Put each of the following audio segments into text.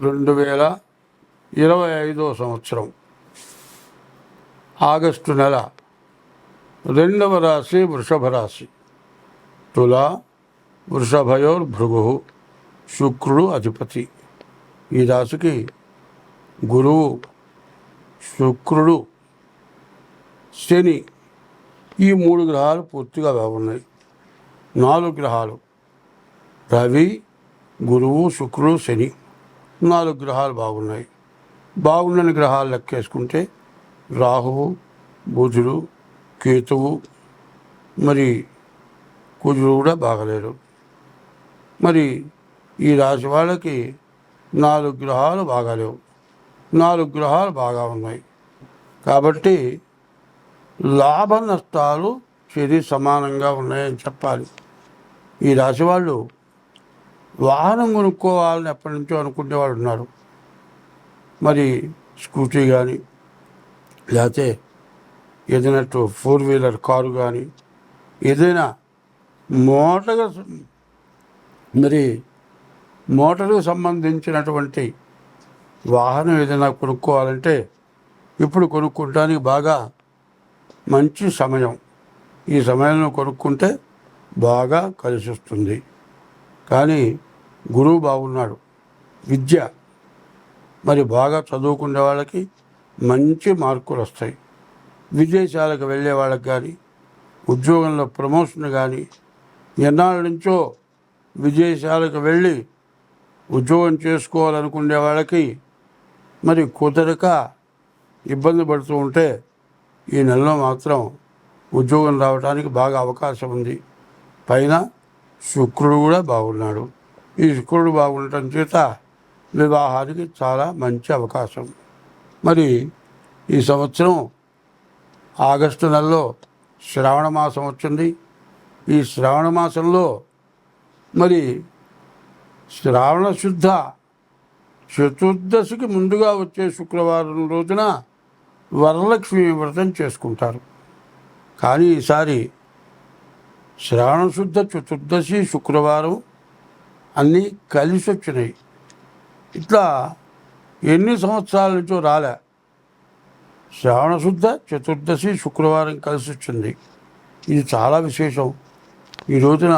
2025 సంవత్సరం ఆగస్టు నెల 2వ రాశి వృషభ రాశి. తుల వృషభయోర్భృగు, శుక్రుడు అధిపతి. ఈ రాశికి గురువు, శుక్రుడు, శని ఈ 3 గ్రహాలు పూర్తిగా బాగున్నాయి. 4 గ్రహాలు రవి, గురువు, శుక్రుడు, శని 4 గ్రహాలు బాగున్నాయి. బాగుండని గ్రహాలు లెక్కేసుకుంటే రాహువు, బుధుడు, కేతువు, మరి కుజుడు కూడా బాగలేరు. మరి ఈ రాశి వాళ్ళకి 4 గ్రహాలు బాగాలేవు, 4 గ్రహాలు బాగా ఉన్నాయి. కాబట్టి లాభ నష్టాలు సరి సమానంగా ఉన్నాయని చెప్పాలి. ఈ రాశి వాళ్ళు వాహనం కొనుక్కోవాలని ఎప్పటి నుంచో అనుకునేవాళ్ళు ఉన్నారు. మరి స్కూటీ కానీ, లేకపోతే ఏదైనా 4 వీలర్ కారు కానీ, ఏదైనా మోటార్కు సంబంధించినటువంటి వాహనం ఏదైనా కొనుక్కోవాలంటే ఇప్పుడు కొనుక్కోవడానికి బాగా మంచి సమయం. ఈ సమయంలో కొనుక్కుంటే బాగా కలిసి వస్తుంది. కానీ గురువు బాగున్నాడు. విద్య మరి బాగా చదువుకునే వాళ్ళకి మంచి మార్కులు వస్తాయి. విదేశాలకు వెళ్ళే వాళ్ళకి కానీ, ఉద్యోగంలో ప్రమోషన్ కానీ, ఎన్నాళ్ళ నుంచో విదేశాలకు వెళ్ళి ఉద్యోగం చేసుకోవాలనుకునే వాళ్ళకి మరి కుదరక ఇబ్బంది పడుతూ ఉంటే ఈ నెలలో మాత్రం ఉద్యోగం రావడానికి బాగా అవకాశం ఉంది. పైన శుక్రుడు కూడా బాగున్నాడు. ఈ శుక్రుడు బాగుండటం చేత వివాహానికి చాలా మంచి అవకాశం. మరి ఈ సంవత్సరం ఆగస్టు నెలలో శ్రావణ మాసం వచ్చింది. ఈ శ్రావణ మాసంలో మరి శ్రావణ శుద్ధ చతుర్దశికి ముందుగా వచ్చే శుక్రవారం రోజున వరలక్ష్మి వ్రతం చేసుకుంటారు. కానీ ఈసారి శ్రావణ శుద్ధ చతుర్దశి శుక్రవారం అన్నీ కలిసి వచ్చినాయి. ఇట్లా ఎన్ని సంవత్సరాల నుంచో రాలే. శ్రావణ శుద్ధ చతుర్దశి శుక్రవారం కలిసి వచ్చింది. ఇది చాలా విశేషం. ఈ రోజున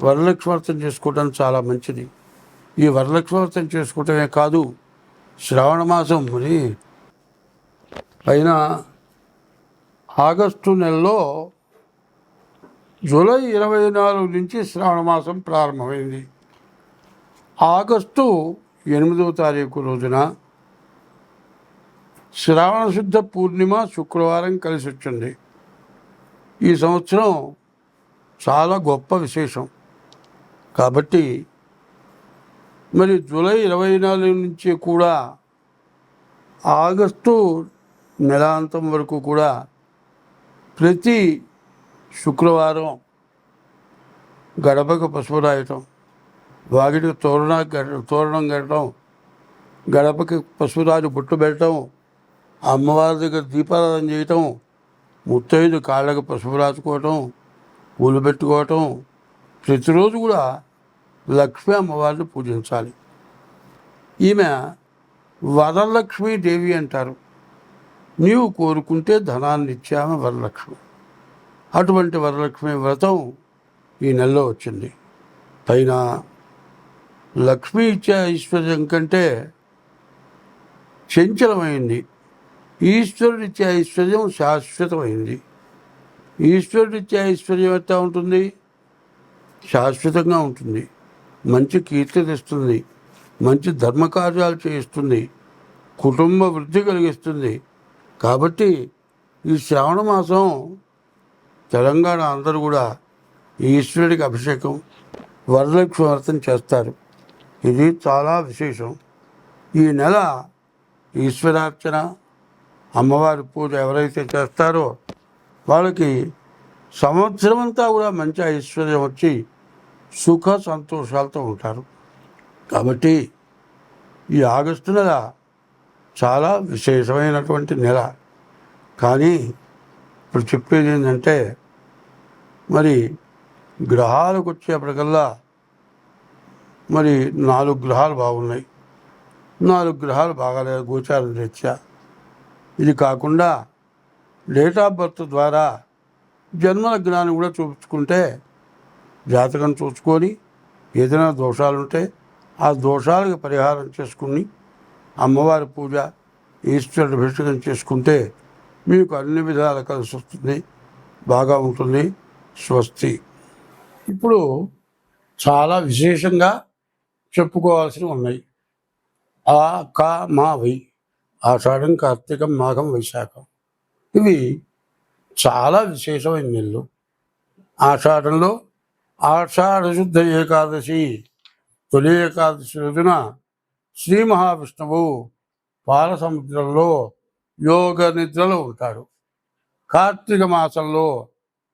వరలక్ష్మి వ్రతం చేసుకోవడం చాలా మంచిది. ఈ వరలక్ష్మి వ్రతం చేసుకోవటమే కాదు, శ్రావణ మాసం మరి పైన ఆగస్టు నెలలో జూలై 24 నుంచి శ్రావణ మాసం ప్రారంభమైంది. ఆగస్టు 8వ తారీఖు రోజున శ్రావణ శుద్ధ పూర్ణిమ శుక్రవారం కలిసి వచ్చింది. ఈ సంవత్సరం చాలా గొప్ప విశేషం. కాబట్టి మరి జూలై 24 నుంచి కూడా ఆగస్టు నెలాంతం వరకు కూడా ప్రతి శుక్రవారం గడపకు పసుపు రాయటం, వాకిటికి తోరణం కట్టడం, గడపకి పసుపు రాజు బొట్టు పెట్టడం, అమ్మవారి దగ్గర దీపారాధన చేయటం, ముత్తైదు కాళ్ళకు పసుపు రాసుకోవటం, పూలు పెట్టుకోవటం, ప్రతిరోజు కూడా లక్ష్మీ అమ్మవారిని పూజించాలి. ఈమె వరలక్ష్మీ దేవి అంటారు. నీవు కోరుకుంటే ధనాన్ని ఇచ్చామె వరలక్ష్మి. అటువంటి వరలక్ష్మి వ్రతం ఈ నెలలో వచ్చింది. పైన లక్ష్మీ ఇచ్చే ఐశ్వర్యం కంటే చంచలమైంది. ఈశ్వరుడిచ్చే ఐశ్వర్యం శాశ్వతమైంది. ఈశ్వరుడిచ్చే ఐశ్వర్యం ఎట్లా ఉంటుంది? శాశ్వతంగా ఉంటుంది. మంచి కీర్తి తెస్తుంది, మంచి ధర్మకార్యాలు చేయిస్తుంది, కుటుంబ వృద్ధి కలిగిస్తుంది. కాబట్టి ఈ శ్రావణ మాసం తెలంగాణ అందరూ కూడా ఈశ్వరుడికి అభిషేకం, వరలక్ష్మి వ్రతం చేస్తారు. ఇది చాలా విశేషం. ఈ నెల ఈశ్వరార్చన, అమ్మవారి పూజ ఎవరైతే చేస్తారో వాళ్ళకి సంవత్సరం అంతా కూడా మంచి ఐశ్వర్యం వచ్చి సుఖ సంతోషాలతో ఉంటారు. కాబట్టి ఈ ఆగస్టు నెల చాలా విశేషమైనటువంటి నెల. కానీ ఇప్పుడు చెప్పేది ఏంటంటే మరి గ్రహాలకు వచ్చేప్పటికల్లా మరి 4 గ్రహాలు బాగున్నాయి. 4 గ్రహాలు బాగాలేదు గోచార రీత్యా. ఇది కాకుండా డేట్ ఆఫ్ బర్త్ ద్వారా జన్మల జ్ఞానం కూడా చూపించుకుంటే జాతకం చూసుకొని ఏదైనా దోషాలుంటే ఆ దోషాలకు పరిహారం చేసుకుని అమ్మవారి పూజ, ఈశ్వరుడు అభిషేకం చేసుకుంటే మీకు అన్ని విధాలు కలిసి వస్తుంది, బాగా ఉంటుంది. స్వస్తి. ఇప్పుడు చాలా విశేషంగా చెప్పుకోవాల్సినవి ఉన్నాయి. ఆ, కా, మా, వై. ఆషాఢం, కార్తీకం, మాఘం, వైశాఖం. ఇవి చాలా విశేషమైన నెలలు. ఆషాఢంలో ఆషాఢ శుద్ధ ఏకాదశి, తొలి ఏకాదశి రోజున శ్రీ మహావిష్ణువు పాల సముద్రంలో యోగ నిద్రలో ఉంటాడు. కార్తీక మాసంలో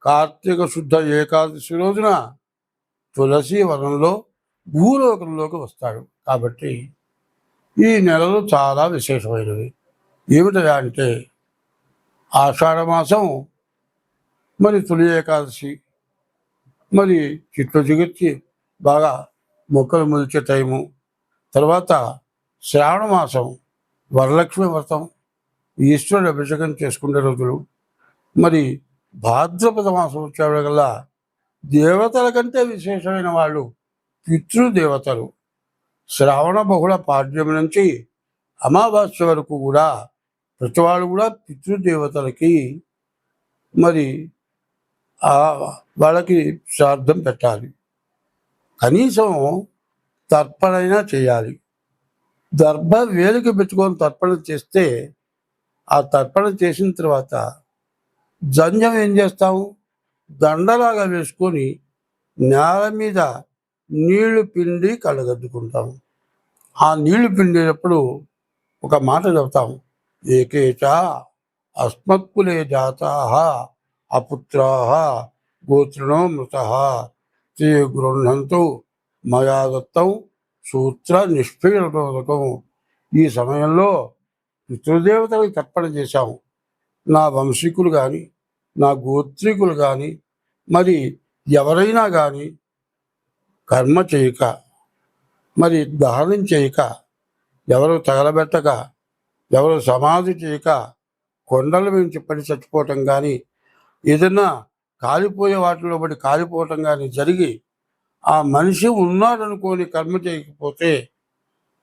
కార్తీక శుద్ధ ఏకాదశి రోజున తులసి వనంలో భూలోకంలోకి వస్తాడు. కాబట్టి ఈ నెలలు చాలా విశేషమైనవి. ఏమిటా అంటే ఆషాఢ మాసం, మరి తొలి ఏకాదశి, మరి చెట్లు చిగుర్చి బాగా మొక్కలు మొలిచే టైము. తర్వాత శ్రావణ మాసం వరలక్ష్మి వ్రతం, ఈశ్వరుడు అభిషేకం చేసుకునే రోజులు. మరి భాద్రపద మాసం వచ్చేవాళ్ళకల్లా దేవతల కంటే విశేషమైన వాళ్ళు పితృదేవతలు. శ్రావణ బహుళ పాడ్యం నుంచి అమావాస్య వరకు కూడా ప్రతివాళ్ళు కూడా పితృదేవతలకి మరి వాళ్ళకి శ్రాద్ధం పెట్టాలి. కనీసం తర్పణైనా చేయాలి. దర్భ వేలికి పెట్టుకొని తర్పణ చేస్తే ఆ తర్పణ చేసిన తర్వాత జంజం ఏం చేస్తాము, దండలాగా వేసుకొని నేల మీద నీళ్లు పిండి కళ్ళగద్దుకుంటాము. ఆ నీళ్లు పిండేటప్పుడు ఒక మాట చెబుతాము, ఏకేచ అస్మత్కులే జాతా అపుత్రా గోత్రిణో మృత తే గృహంతు మయా దత్తం సూత్ర నిష్పీడకం. ఈ సమయంలో పితృదేవతలకు తర్పణ చేశాము. నా వంశీకులు కానీ, నా గోత్రికులు కానీ, మరి ఎవరైనా కానీ కర్మ చేయక, మరి దహనం చేయక, ఎవరు తగలబెట్టక, ఎవరు సమాధి చేయక కొండల నుంచి పడి చచ్చిపోవటం కానీ, ఏదైనా కాలిపోయే వాటిలో పడి కాలిపోవటం కానీ జరిగి ఆ మనిషి ఉన్నాడనుకోని కర్మ చేయకపోతే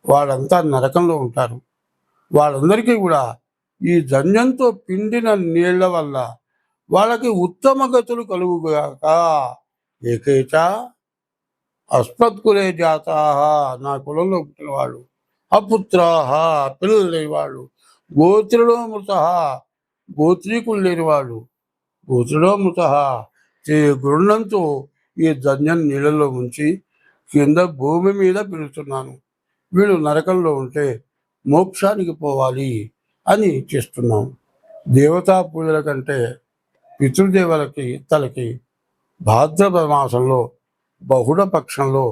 వాళ్ళంతా నరకంలో ఉంటారు. వాళ్ళందరికీ కూడా ఈ జన్యంతో పిండిన నీళ్ల వల్ల వాళ్ళకి ఉత్తమ గతులు కలుగుగాక. ఏకేచ అస్మత్కులే జాతా, నా కులంలో పుట్టిన వాళ్ళు, అపుత్రాహ పిల్లలు లేని వాళ్ళు, గోత్రులో మృత గోత్రీకులు లేని వాళ్ళు, గోత్రులో మృత గృహంతో ఈ ధన్యం నీళ్ళలో ఉంచి కింద భూమి మీద పిలుస్తున్నాను. వీళ్ళు నరకంలో ఉంటే మోక్షానికి పోవాలి అని చేస్తున్నాం. దేవతా పూజల కంటే పితృదేవులకి తలకి భాద్రపద మాసంలో బహుళ పక్షంలో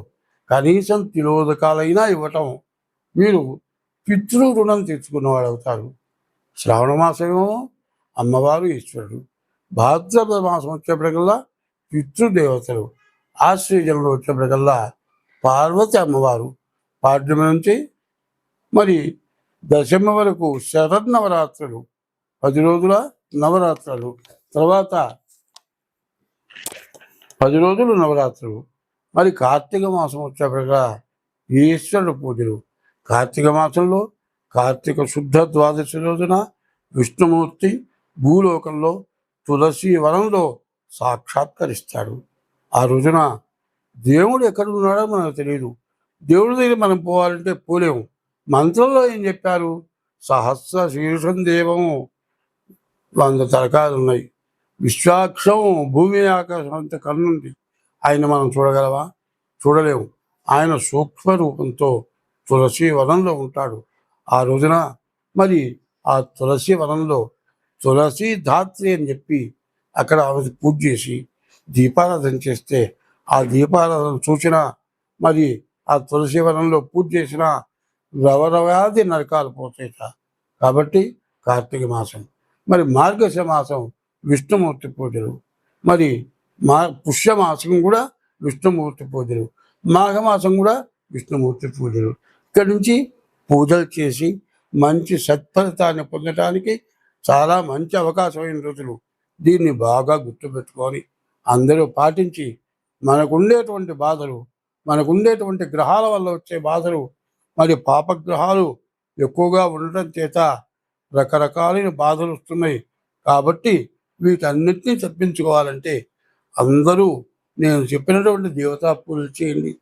కనీసం తిలోదకాలైనా ఇవ్వటం మీరు పితృ రుణం తెచ్చుకున్నవాడు అవుతారు. శ్రావణ మాసమేమో అమ్మవారు ఈశ్వరుడు, భాద్రపద మాసం వచ్చేప్పటికల్లా పితృదేవతలు, ఆశ్వయుజంలో వచ్చేప్పటికల్లా పార్వతి అమ్మవారు. పాడ్యమి నుంచి మరి దశమి వరకు శరన్నవరాత్రులు, 10 రోజుల నవరాత్రులు. తర్వాత 10 రోజులు నవరాత్రులు. మరి కార్తీక మాసం వచ్చేప్పటికల్లా ఈశ్వరుడు పూజలు. కార్తీక మాసంలో కార్తీక శుద్ధ ద్వాదశి రోజున విష్ణుమూర్తి భూలోకంలో తులసి వనంలో సాక్షాత్కరిస్తాడు. ఆ రోజున దేవుడు ఎక్కడున్నాడో మనకు తెలియదు. దేవుడి దగ్గర మనం పోవాలంటే పోలేము. మంత్రంలో ఏం చెప్పారు, సహస్ర శీర్షం దేవము, 100 తలకాయలు ఉన్నాయి, విశ్వాక్షం భూమి ఆకాశం అంత కన్నుంది. ఆయన మనం చూడగలవా? చూడలేము. ఆయన సూక్ష్మ రూపంతో తులసి వనంలో ఉంటాడు. ఆ రోజున మరి ఆ తులసి వనంలో తులసి ధాత్రి అని చెప్పి అక్కడ ఆమె పూజ చేసి దీపారాధన చేస్తే ఆ దీపారాధన చూసిన మరి ఆ తులసి వనంలో పూజ చేసిన రవరవ్యాధి నరకాలు పోతాయిట. కాబట్టి కార్తీక మాసం. మరి మార్గశిర మాసం విష్ణుమూర్తి పూజలు. మరి పుష్యమాసం కూడా విష్ణుమూర్తి పూజలు. మాఘమాసం కూడా విష్ణుమూర్తి పూజలు. ఇక్కడి నుంచి పూజలు చేసి మంచి సత్ఫలితాన్ని పొందటానికి చాలా మంచి అవకాశమైన రోజులు. దీన్ని బాగా గుర్తుపెట్టుకొని అందరూ పాటించి మనకుండేటువంటి బాధలు, మనకుండేటువంటి గ్రహాల వల్ల వచ్చే బాధలు, మరి పాపగ్రహాలు ఎక్కువగా ఉండటం చేత రకరకాలైన బాధలు వస్తున్నాయి. కాబట్టి వీటన్నిటినీ తప్పించుకోవాలంటే అందరూ నేను చెప్పినటువంటి దేవతా పూజలు చేయండి.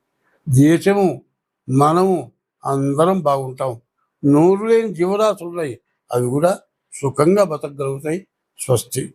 దేశము, మనము అందరం బాగుంటాం. నోరు లేని జీవరాశులు ఉన్నాయి, అవి కూడా సుఖంగా బతకగలుగుతాయి. స్వస్తి.